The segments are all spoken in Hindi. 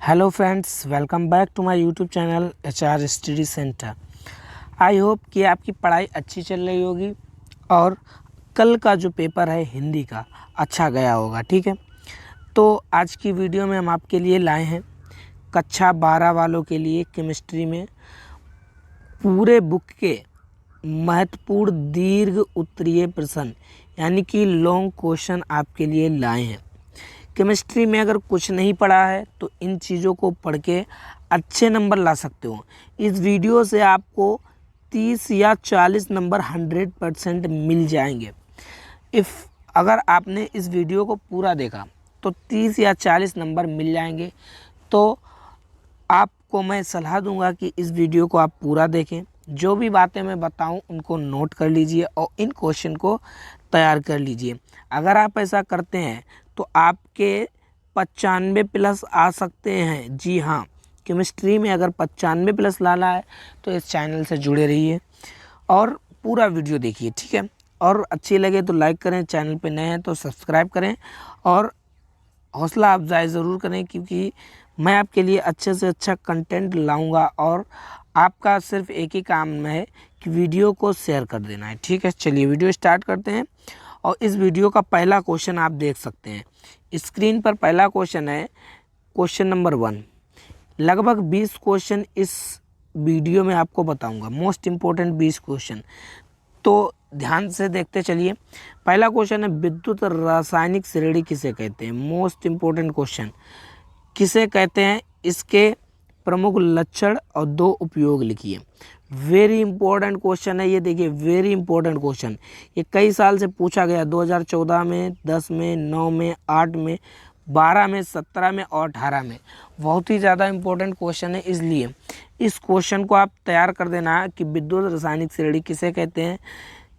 Hello friends, welcome back to my YouTube channel HR study centre. I hope कि आपकी पढ़ाई अच्छी चल रही होगी और कल का जो पेपर है हिंदी का अच्छा गया होगा। ठीक है, तो आज की वीडियो में हम आपके लिए लाए हैं कक्षा 12 वालों के लिए केमिस्ट्री में पूरे बुक के महत्वपूर्ण दीर्घ उत्तरीय प्रश्न यानी कि लॉन्ग क्वेश्चन आपके लिए लाए हैं। केमिस्ट्री में अगर कुछ नहीं पढ़ा है तो इन चीज़ों को पढ़ के अच्छे नंबर ला सकते हो। इस वीडियो से आपको 30 या 40 नंबर 100% मिल जाएंगे। अगर आपने इस वीडियो को पूरा देखा तो 30 या 40 नंबर मिल जाएंगे। तो आपको मैं सलाह दूंगा कि इस वीडियो को आप पूरा देखें, जो भी बातें मैं बताऊं उनको नोट कर लीजिए और इन क्वेश्चन को तैयार कर लीजिए। अगर आप ऐसा करते हैं तो आपके 95 प्लस आ सकते हैं। जी हाँ, केमिस्ट्री में अगर 95 प्लस लाना है तो इस चैनल से जुड़े रहिए और पूरा वीडियो देखिए। ठीक है, और अच्छी लगे तो लाइक करें, चैनल पे नए हैं तो सब्सक्राइब करें और हौसला अफजाई ज़रूर करें, क्योंकि मैं आपके लिए अच्छे से अच्छा कंटेंट लाऊंगा और आपका सिर्फ एक ही काम है कि वीडियो को शेयर कर देना है। ठीक है, चलिए वीडियो स्टार्ट करते हैं। और इस वीडियो का पहला क्वेश्चन आप देख सकते हैं स्क्रीन पर। पहला क्वेश्चन है क्वेश्चन नंबर 1। लगभग 20 क्वेश्चन इस वीडियो में आपको बताऊंगा, मोस्ट इम्पोर्टेंट 20 क्वेश्चन, तो ध्यान से देखते चलिए। पहला क्वेश्चन है विद्युत रासायनिक श्रेणी किसे कहते हैं। मोस्ट इम्पोर्टेंट क्वेश्चन, किसे कहते हैं, इसके प्रमुख लक्षण और 2 उपयोग लिखिए। वेरी इंपॉर्टेंट क्वेश्चन है ये, देखिए वेरी इंपॉर्टेंट क्वेश्चन। ये कई साल से पूछा गया, 2014 में, 10 में, 9 में, 8 में, 12 में, 17 में और 18 में। बहुत ही ज़्यादा इंपॉर्टेंट क्वेश्चन है, इसलिए इस क्वेश्चन को आप तैयार कर देना कि विद्युत रासायनिक श्रेणी किसे कहते हैं,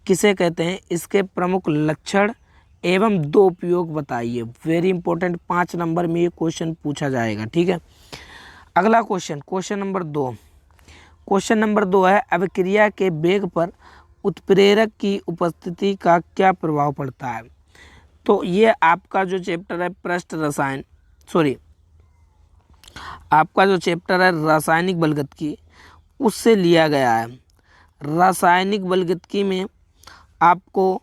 किसे कहते हैं, इसके प्रमुख लक्षण एवं 2 उपयोग बताइए। वेरी इंपॉर्टेंट, 5 नंबर में ये क्वेश्चन पूछा जाएगा। ठीक है, अगला question, question number 2। Question number 2 है अभिक्रिया के वेग पर उत्प्रेरक की उपस्थिति का क्या प्रभाव पड़ता है। तो ये आपका जो चैप्टर है पृष्ठ रसायन, आपका जो चैप्टर है रासायनिक बलगतिकी, उससे लिया गया है। रासायनिक बलगतिकी में आपको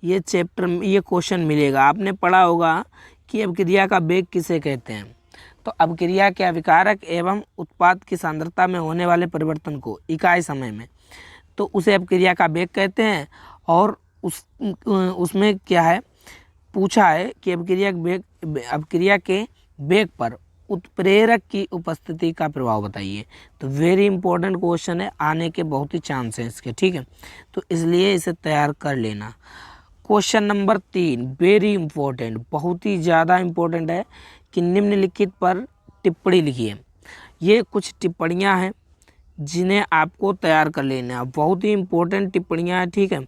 ये चैप्टर, ये क्वेश्चन मिलेगा। आपने पढ़ा होगा कि अभिक्रिया का वेग किसे कहते हैं। तो अभिक्रिया के अभिकारक एवं उत्पाद की सांद्रता में होने वाले परिवर्तन को इकाई समय में, तो उसे अभिक्रिया का वेग कहते हैं। और उसमें क्या है, पूछा है कि अभिक्रिया के वेग पर उत्प्रेरक की उपस्थिति का प्रभाव बताइए। तो वेरी इंपॉर्टेंट क्वेश्चन है, आने के बहुत ही चांस हैं इसके। ठीक है, तो इसलिए इसे तैयार कर लेना। क्वेश्चन नंबर 3 वेरी इंपॉर्टेंट, बहुत ही ज़्यादा इंपॉर्टेंट है कि निम्नलिखित पर टिप्पणी लिखिए। ये कुछ टिप्पणियां हैं जिन्हें आपको तैयार कर लेना है। बहुत ही इंपॉर्टेंट टिप्पणियां हैं। ठीक है,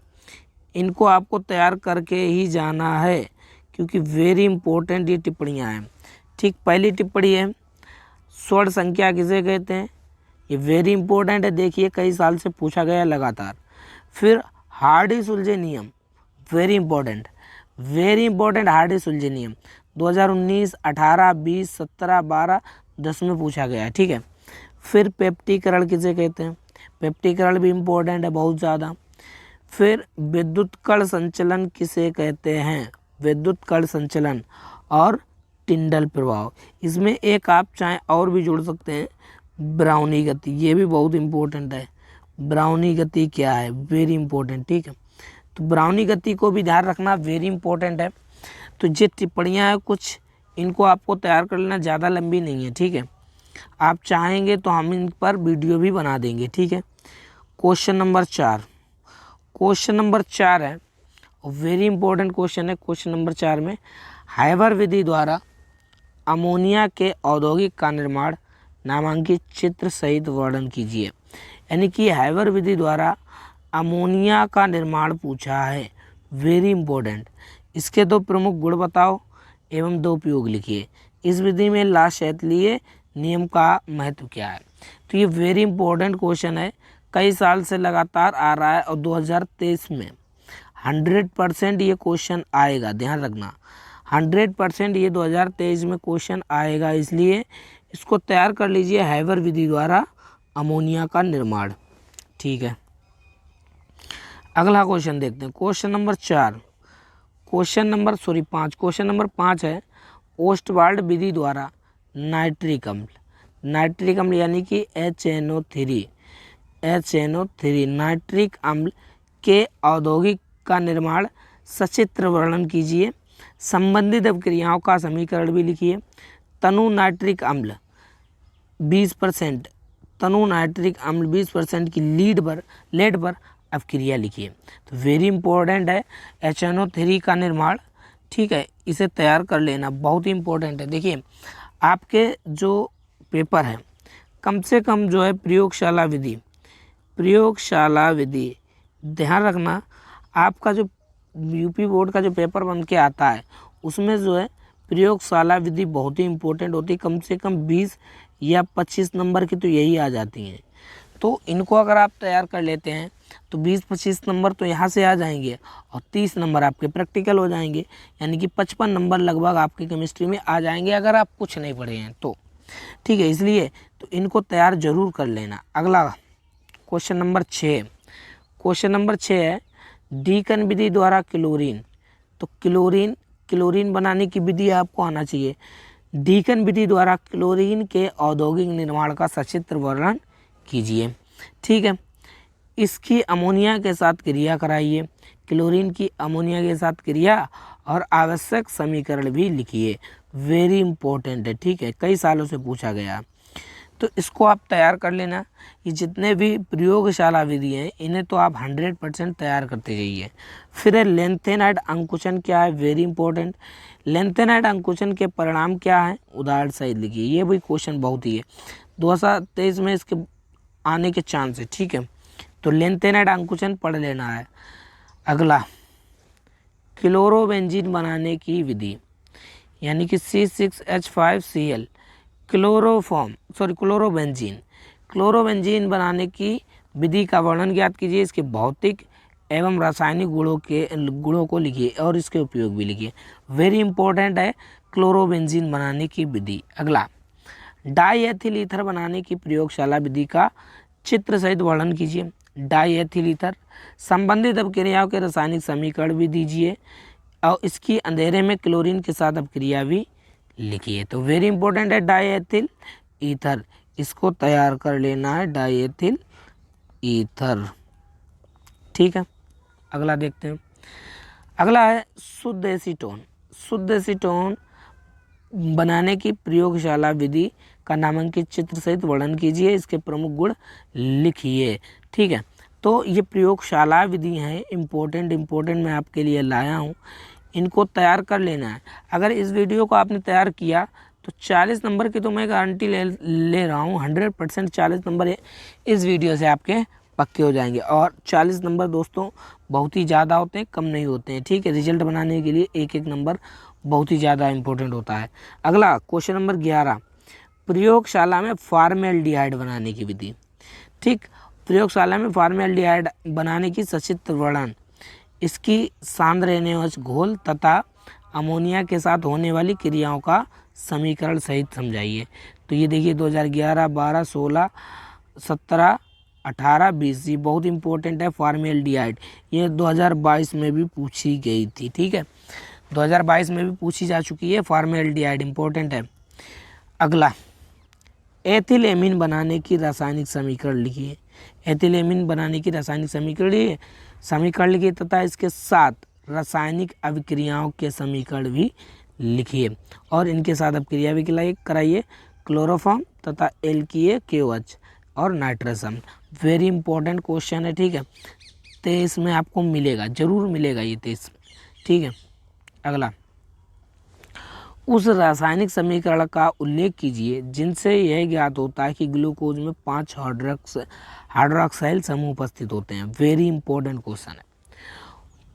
इनको आपको तैयार करके ही जाना है, क्योंकि वेरी इंपॉर्टेंट ये टिप्पणियां हैं। ठीक, पहली टिप्पणी है स्वर्ण संख्या किसे कहते हैं। ये वेरी इंपॉर्टेंट है, देखिए कई साल से पूछा गया लगातार। फिर हार्डी सुलझे नियम, very important, very important Hardy Schulze नियम 2019, 18, 20, 17, 12, 10 में पूछा गया है। ठीक है, फिर पेप्टीकरण किसे कहते हैं, पेप्टीकरण भी इम्पोर्टेंट है बहुत ज़्यादा। फिर विद्युत कण संचलन किसे कहते हैं, विद्युत कण संचलन और टिंडल प्रभाव। इसमें एक आप चाहें और भी जोड़ सकते हैं, ब्राउनी गति, ये भी बहुत इम्पोर्टेंट है। ब्राउनी गति क्या है, वेरी इंपॉर्टेंट। ठीक है, तो ब्राउनी गति को भी ध्यान रखना, वेरी इंपॉर्टेंट है। तो ये टिप्पणियाँ हैं कुछ, इनको आपको तैयार कर लेना, ज़्यादा लंबी नहीं है। ठीक है, आप चाहेंगे तो हम इन पर वीडियो भी बना देंगे। ठीक है, क्वेश्चन नंबर 4, क्वेश्चन नंबर 4 है वेरी इंपॉर्टेंट क्वेश्चन है। क्वेश्चन नंबर 4 में हाइबर विधि द्वारा अमोनिया के औद्योगिक का निर्माण नामांकित चित्र सहित वर्णन कीजिए। यानी कि हाइबर विधि द्वारा अमोनिया का निर्माण पूछा है, वेरी इंपॉर्टेंट। इसके 2 प्रमुख गुण बताओ एवं 2 उपयोग लिखिए। इस विधि में लाशैतलीय नियम का महत्व क्या है। तो ये वेरी इंपॉर्टेंट क्वेश्चन है, कई साल से लगातार आ रहा है और 2023 में 100% ये क्वेश्चन आएगा, ध्यान रखना 100% ये 2023 में क्वेश्चन आएगा, इसलिए इसको तैयार कर लीजिए हैबर विधि द्वारा अमोनिया का निर्माण। ठीक है, अगला क्वेश्चन देखते हैं। Question number 5। क्वेश्चन नंबर 5 है ओस्टवाल्ड विधि द्वारा नाइट्रिक अम्ल यानी कि HNO3 नाइट्रिक अम्ल के औद्योगिक का निर्माण सचित्र वर्णन कीजिए। संबंधित अपक्रियाओं का समीकरण भी लिखिए। तनु नाइट्रिक अम्ल 20% की लेड पर अपक्रिया लिखिए। तो वेरी इंपॉर्टेंट है HNO3 का निर्माण। ठीक है, इसे तैयार कर लेना बहुत ही इंपॉर्टेंट है। देखिए आपके जो पेपर है कम से कम जो है प्रयोगशाला विधि ध्यान रखना। आपका जो यूपी बोर्ड का जो पेपर बन के आता है उसमें जो है प्रयोगशाला विधि बहुत ही इंपॉर्टेंट होती है। कम से कम 20 या 25 नंबर की तो यही आ जाती हैं। तो इनको अगर आप तैयार कर लेते हैं तो 20-25 नंबर तो यहाँ से आ जाएंगे और 30 नंबर आपके प्रैक्टिकल हो जाएंगे, यानी कि 55 नंबर लगभग आपकी केमिस्ट्री में आ जाएंगे अगर आप कुछ नहीं पढ़े हैं तो। ठीक है, इसलिए तो इनको तैयार जरूर कर लेना। अगला क्वेश्चन नंबर 6 है डीकन विधि द्वारा क्लोरीन। तो क्लोरीन बनाने की विधि आपको आना चाहिए। डीकन विधि द्वारा क्लोरीन के औद्योगिक निर्माण का सचित्र वर्णन कीजिए। ठीक है, इसकी अमोनिया के साथ क्रिया कराइए। क्लोरीन की अमोनिया के साथ क्रिया और आवश्यक समीकरण भी लिखिए। वेरी इंपॉर्टेंट है। ठीक है, कई सालों से पूछा गया, तो इसको आप तैयार कर लेना। ये जितने भी प्रयोगशाला विधि हैं इन्हें तो आप 100% तैयार करते जाइए। फिर है लेंथेनाइड अंकुचन क्या है, वेरी इंपॉर्टेंट। लेंथेनाइड अंकुचन के परिणाम क्या है, उदाहरण सहित लिखिए। ये भी क्वेश्चन बहुत ही है, 2023 में इसके आने के चांस है। ठीक है, तो लेंथेनाइड अंकुचन पढ़ लेना है। अगला क्लोरोबेंजीन बनाने की विधि यानी कि C6H5Cl क्लोरोबेंजीन बनाने की विधि का वर्णन ज्ञात कीजिए। इसके भौतिक एवं रासायनिक गुणों को लिखिए और इसके उपयोग भी लिखिए। वेरी इंपॉर्टेंट है क्लोरोबेंजीन बनाने की विधि। अगला डाईएथिल ईथर बनाने की प्रयोगशाला विधि का चित्र सहित वर्णन कीजिए। डाईएथिल ईथर संबंधित अपक्रियाओं के रासायनिक समीकरण भी दीजिए और इसकी अंधेरे में क्लोरीन के साथ अपक्रिया भी लिखिए। तो वेरी इंपॉर्टेंट है डाईएथिल ईथर, इसको तैयार कर लेना है डाईएथिल ईथर। ठीक है, अगला देखते हैं। अगला है शुद्ध एसीटोन बनाने की प्रयोगशाला विधि का नामांकित चित्र सहित वर्णन कीजिए। इसके प्रमुख गुण लिखिए। ठीक है, तो ये प्रयोगशाला विधि है इम्पोर्टेंट मैं आपके लिए लाया हूँ, इनको तैयार कर लेना है। अगर इस वीडियो को आपने तैयार किया तो 40 नंबर की तो मैं गारंटी ले रहा हूँ। 100% 40 नंबर इस वीडियो से आपके पक्के हो जाएंगे। और 40 नंबर दोस्तों बहुत ही ज़्यादा होते हैं, कम नहीं होते हैं। ठीक है, रिजल्ट बनाने के लिए एक नंबर बहुत ही ज़्यादा इम्पोर्टेंट होता है। अगला क्वेश्चन नंबर 11 प्रयोगशाला में फॉर्मेल्डिहाइड बनाने की विधि। ठीक, प्रयोगशाला में फॉर्मेल्डिहाइड बनाने की सचित्र वर्णन, इसकी सांद्र NaOH घोल तथा अमोनिया के साथ होने वाली क्रियाओं का समीकरण सहित समझाइए। तो ये देखिए 2011, 12, 16, 17, 18, 20 ये बहुत इंपॉर्टेंट है फॉर्मेल्डिहाइड। ये 2022 में भी पूछी गई थी। ठीक है, 2022 में भी पूछी जा चुकी है। फॉर्मेल्डिहाइड इंपॉर्टेंट है। अगला एथिलेमिन बनाने की रासायनिक समीकरण लिखिए। एथिलेमिन बनाने की रासायनिक समीकरण लिखिए तथा इसके साथ रासायनिक अभिक्रियाओं के समीकरण भी लिखिए और इनके साथ अभिक्रिया भी कराइए। क्लोरोफॉर्म तथा एल्कीय KOH और नाइट्रस अम्ल। वेरी इंपॉर्टेंट क्वेश्चन है। ठीक है, 23 में आपको मिलेगा, जरूर मिलेगा ये 23। ठीक है, अगला उस रासायनिक समीकरण का उल्लेख कीजिए जिनसे यह ज्ञात होता है कि ग्लूकोज में 5 हाइड्रोक्साइल समूह उपस्थित होते हैं। वेरी इंपॉर्टेंट क्वेश्चन है।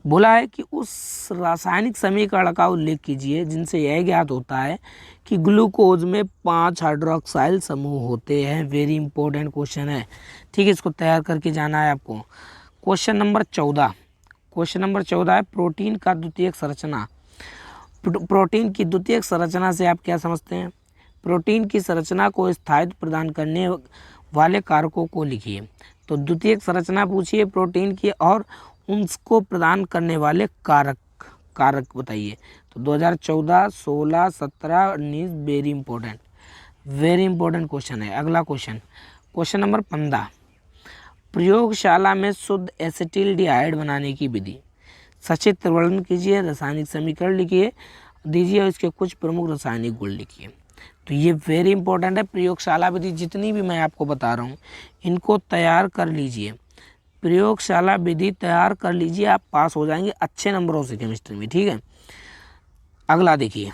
बोला है कि उस रासायनिक समीकरण का उल्लेख कीजिए जिनसे यह ज्ञात होता है कि ग्लूकोज में 5 हाइड्रोक्साइल समूह होते हैं। वेरी इंपॉर्टेंट क्वेश्चन है। ठीक है, इसको तैयार करके जाना है आपको। क्वेश्चन नंबर 14 है प्रोटीन का द्वितीयक संरचना। प्रोटीन की द्वितीयक संरचना से आप क्या समझते हैं? प्रोटीन की संरचना को स्थायित्व प्रदान करने वाले कारकों को लिखिए। तो द्वितीयक संरचना पूछिए प्रोटीन की और उसको प्रदान करने वाले कारक बताइए। तो 2014, 16, 17, 19 वेरी इंपॉर्टेंट क्वेश्चन है। अगला क्वेश्चन नंबर 15, प्रयोगशाला में शुद्ध एसिटिल्डिहाइड बनाने की विधि सचित्र वर्णन कीजिए, रासायनिक समीकरण लिखिए, दीजिए और इसके कुछ प्रमुख रासायनिक गुण लिखिए। तो ये वेरी इंपॉर्टेंट है। प्रयोगशाला विधि जितनी भी मैं आपको बता रहा हूँ इनको तैयार कर लीजिए, प्रयोगशाला विधि तैयार कर लीजिए, आप पास हो जाएंगे अच्छे नंबरों से केमिस्ट्री में, ठीक है। अगला देखिए,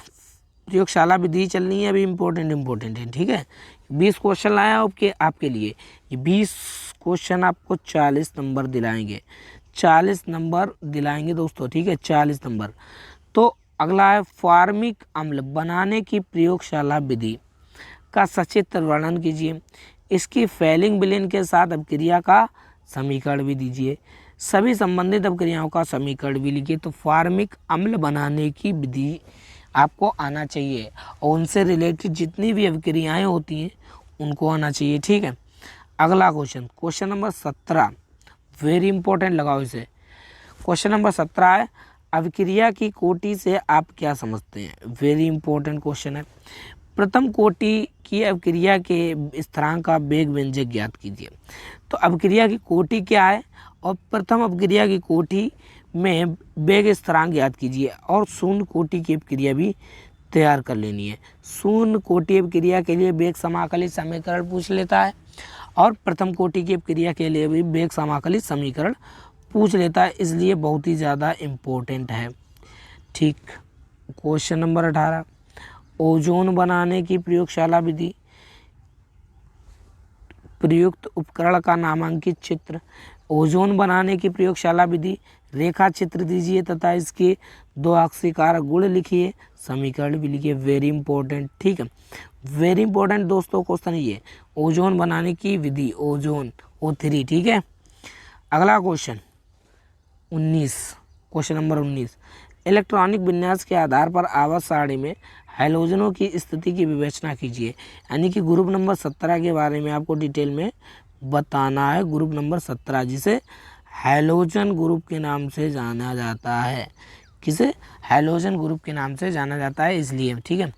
प्रयोगशाला विधि चलनी है अभी, इम्पोर्टेंट है, ठीक है। 20 क्वेश्चन लाया आपके लिए, ये 20 क्वेश्चन आपको 40 नंबर दिलाएंगे, 40 नंबर दिलाएंगे दोस्तों, ठीक है, 40 नंबर। तो अगला है फॉर्मिक अम्ल बनाने की प्रयोगशाला विधि का सचित्र वर्णन कीजिए, इसकी फैलिंग विलेन के साथ अभिक्रिया का समीकरण भी दीजिए, सभी संबंधित अभिक्रियाओं का समीकरण भी लिखिए। तो फॉर्मिक अम्ल बनाने की विधि आपको आना चाहिए और उनसे रिलेटेड जितनी भी अभिक्रियाएं होती हैं उनको आना चाहिए, ठीक है। अगला क्वेश्चन नंबर 17, वेरी इंपॉर्टेंट, लगाओ इसे। क्वेश्चन नंबर 17 है, अभिक्रिया की कोटि से आप क्या समझते हैं। वेरी इंपॉर्टेंट क्वेश्चन है। प्रथम कोटि की अभिक्रिया के स्थिरांक का वेग व्यंजक ज्ञात कीजिए। तो अभिक्रिया की कोटि क्या है और प्रथम अभिक्रिया की कोटि में वेग स्थिरांक ज्ञात कीजिए और शून्य कोटि की अभिक्रिया भी तैयार कर लेनी है। शून्य कोटि अभिक्रिया के लिए वेग समाकलित समीकरण पूछ लेता है और प्रथम कोटि की अभिक्रिया के लिए भी वेग समाकलित समीकरण पूछ लेता है, इसलिए बहुत ही ज़्यादा इम्पोर्टेंट है, ठीक। क्वेश्चन नंबर 18, ओजोन बनाने की प्रयोगशाला विधि, प्रयुक्त उपकरण का नामांकित चित्र, ओजोन बनाने की प्रयोगशाला विधि, रेखा चित्र दीजिए तथा इसके 2 अक्षीकार गुण लिखिए, समीकरण भी लिखिए। वेरी इंपॉर्टेंट, ठीक है, वेरी इंपॉर्टेंट दोस्तों क्वेश्चन ये, ओजोन बनाने की विधि, ओजोन O3, ठीक है। अगला क्वेश्चन नंबर 19, इलेक्ट्रॉनिक विन्यास के आधार पर आवर्त सारणी में हैलोजनों की स्थिति की विवेचना कीजिए। यानी कि ग्रुप नंबर 17 के बारे में आपको डिटेल में बताना है। ग्रुप नंबर 17 जिसे हैलोजन ग्रुप के नाम से जाना जाता है, किसे, हैलोजन ग्रुप के नाम से जाना जाता है, इसलिए, ठीक है।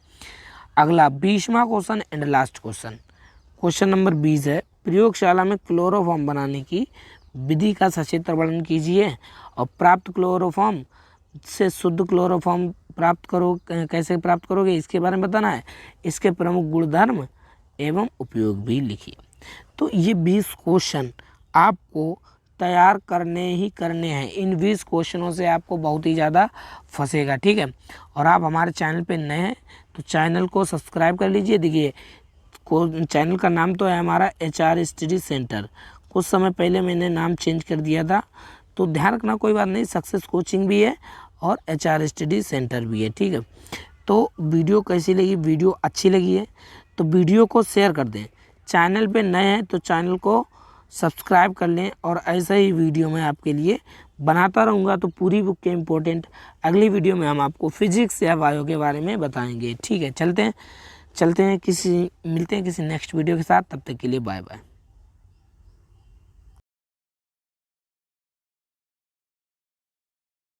अगला 20वां question and last question number 20 है, प्रयोगशाला में क्लोरोफॉर्म बनाने की विधि का सचित्र वर्णन कीजिए और प्राप्त क्लोरोफॉर्म से शुद्ध क्लोरोफॉर्म कैसे प्राप्त करोगे इसके बारे में बताना है, इसके प्रमुख गुणधर्म एवं उपयोग भी लिखिए। तो ये 20 क्वेश्चन आपको तैयार करने हैं। इन 20 क्वेश्चनों से आपको बहुत ही ज़्यादा फंसेगा, ठीक है। और आप हमारे चैनल पे नए हैं तो चैनल को सब्सक्राइब कर लीजिए। देखिए चैनल का नाम तो है हमारा HR स्टडी सेंटर, कुछ समय पहले मैंने नाम चेंज कर दिया था, तो ध्यान रखना, कोई बात नहीं, सक्सेस कोचिंग भी है और HR स्टडी सेंटर भी है, ठीक है। तो वीडियो कैसी लगी, वीडियो अच्छी लगी है तो वीडियो को शेयर कर दें, चैनल पे नए हैं तो चैनल को सब्सक्राइब कर लें और ऐसा ही वीडियो मैं आपके लिए बनाता रहूँगा। तो पूरी बुक के इम्पोर्टेंट अगली वीडियो में हम आपको फिजिक्स या बायो के बारे में बताएंगे, ठीक है। मिलते हैं किसी नेक्स्ट वीडियो के साथ, तब तक के लिए बाय बाय।